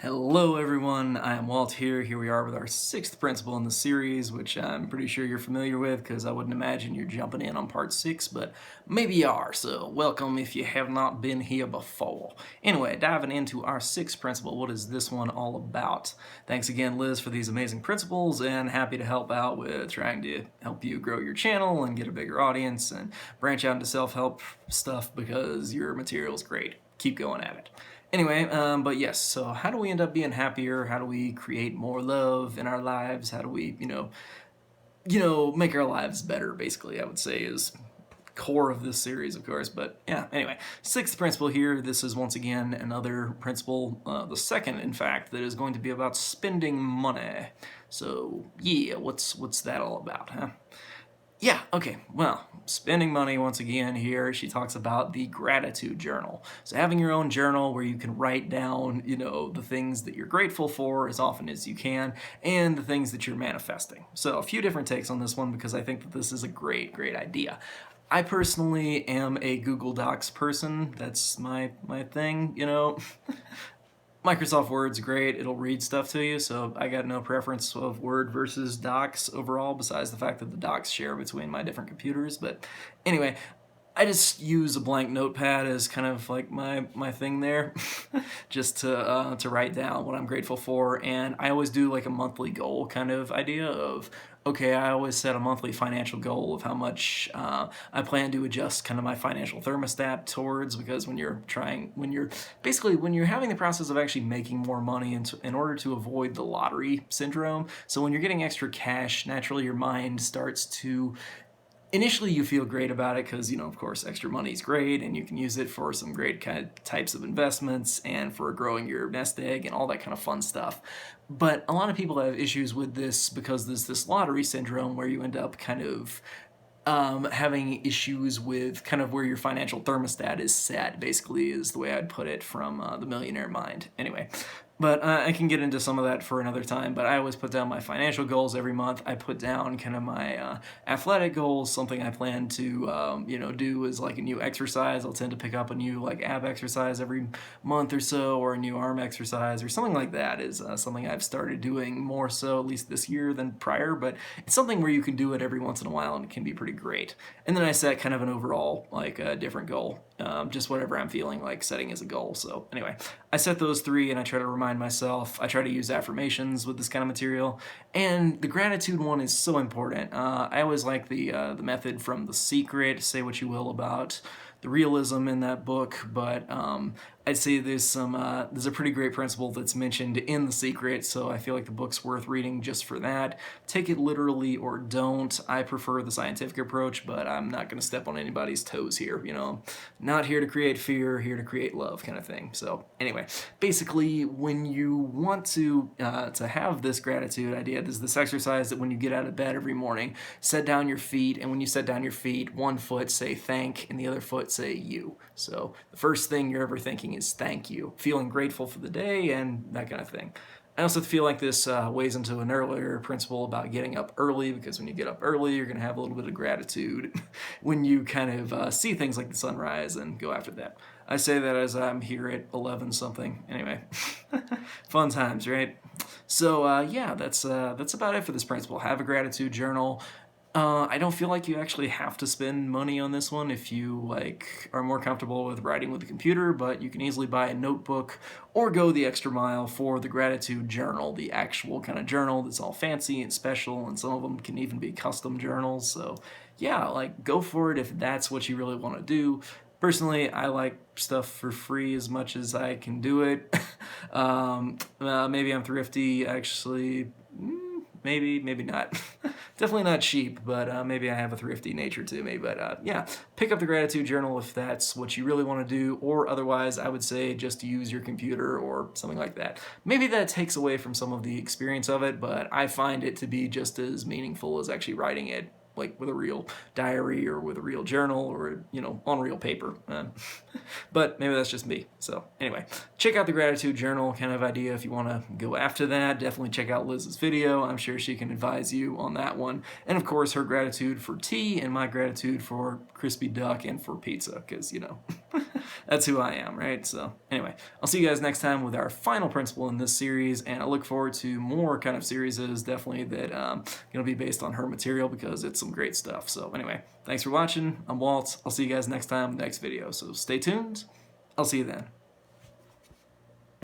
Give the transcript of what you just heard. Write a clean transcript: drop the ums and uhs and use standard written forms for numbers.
Hello everyone, I am Walt here. Here we are with our sixth principle in the series, which I'm pretty sure you're familiar with because I wouldn't imagine you're jumping in on part 6, but maybe you are, so welcome if you have not been here before. Anyway, diving into our sixth principle, what is this one all about? Thanks again, Liz, for these amazing principles, and happy to help out with trying to help you grow your channel and get a bigger audience and branch out into self-help stuff because your material is great. Keep going at it. Anyway, but yes, so how do we end up being happier? How do we create more love in our lives? How do we, make our lives better, basically, I would say is core of this series, of course. But yeah, anyway, sixth principle here. This is once again another principle, the second, in fact, that is going to be about spending money. So yeah, what's that all about, huh? Yeah, okay, well, spending money once again here, she talks about the gratitude journal. So having your own journal where you can write down, the things that you're grateful for as often as you can and the things that you're manifesting. So a few different takes on this one because I think that this is a great idea. I personally am a Google Docs person. That's my thing, Microsoft Word's great, it'll read stuff to you, so I got no preference of Word versus Docs overall, besides the fact that the Docs share between my different computers. But anyway, I just use a blank notepad as kind of like my thing there, just to write down what I'm grateful for. And I always do like a monthly goal kind of idea of, okay, I always set a monthly financial goal of how much I plan to adjust kind of my financial thermostat towards, because when you're having the process of actually making more money in order to avoid the lottery syndrome. So when you're getting extra cash, naturally your mind starts to initially you feel great about it because, of course, extra money is great and you can use it for some great kind of types of investments and for growing your nest egg and all that kind of fun stuff. But a lot of people have issues with this because there's this lottery syndrome where you end up kind of having issues with kind of where your financial thermostat is set, basically, is the way I'd put it from the millionaire mind. Anyway, but I can get into some of that for another time, but I always put down my financial goals every month. I put down kind of my athletic goals, something I plan to, do is like a new exercise. I'll tend to pick up a new like ab exercise every month or so, or a new arm exercise or something like that is something I've started doing more so, at least this year than prior, but it's something where you can do it every once in a while and it can be pretty great. And then I set kind of an overall, like a different goal, just whatever I'm feeling like setting as a goal. So anyway, I set those three and I try to remind myself. I try to use affirmations with this kind of material, and the gratitude one is so important. I always like the method from The Secret. Say what you will about the realism in that book, but I'd say there's a pretty great principle that's mentioned in The Secret, so I feel like the book's worth reading just for that. Take it literally or don't. I prefer the scientific approach, but I'm not going to step on anybody's toes here, Not here to create fear, here to create love kind of thing. So anyway, basically when you want to have this gratitude idea, there's this exercise that when you get out of bed every morning, set down your feet, and when you set down your feet, one foot say thank and the other foot say you. So the first thing you're ever thinking is thank you, feeling grateful for the day and that kind of thing. I also feel like this weighs into an earlier principle about getting up early, because when you get up early, you're going to have a little bit of gratitude when you kind of see things like the sunrise and go after that. I say that as I'm here at 11 something. Anyway, fun times, right? So yeah, that's about it for this principle. Have a gratitude journal. I don't feel like you actually have to spend money on this one if you are more comfortable with writing with a computer, but you can easily buy a notebook or go the extra mile for the gratitude journal, the actual kind of journal that's all fancy and special, and some of them can even be custom journals. So yeah, go for it if that's what you really want to do. Personally, I like stuff for free as much as I can do it. Maybe I'm thrifty, actually. Maybe not. Definitely not cheap, but maybe I have a thrifty nature to me. But yeah, pick up the gratitude journal if that's what you really want to do, or otherwise I would say just use your computer or something like that. Maybe that takes away from some of the experience of it, but I find it to be just as meaningful as actually writing it, like with a real diary or with a real journal or, on real paper. But maybe that's just me. So anyway, check out the gratitude journal kind of idea if you want to go after that. Definitely check out Liz's video. I'm sure she can advise you on that one. And of course, her gratitude for tea and my gratitude for crispy duck and for pizza, because, That's who I am, right? So anyway, I'll see you guys next time with our final principle in this series, and I look forward to more kind of series definitely that gonna be based on her material because it's some great stuff. So anyway, thanks for watching. I'm Walt. I'll see you guys next time in the next video. So stay tuned. I'll see you then.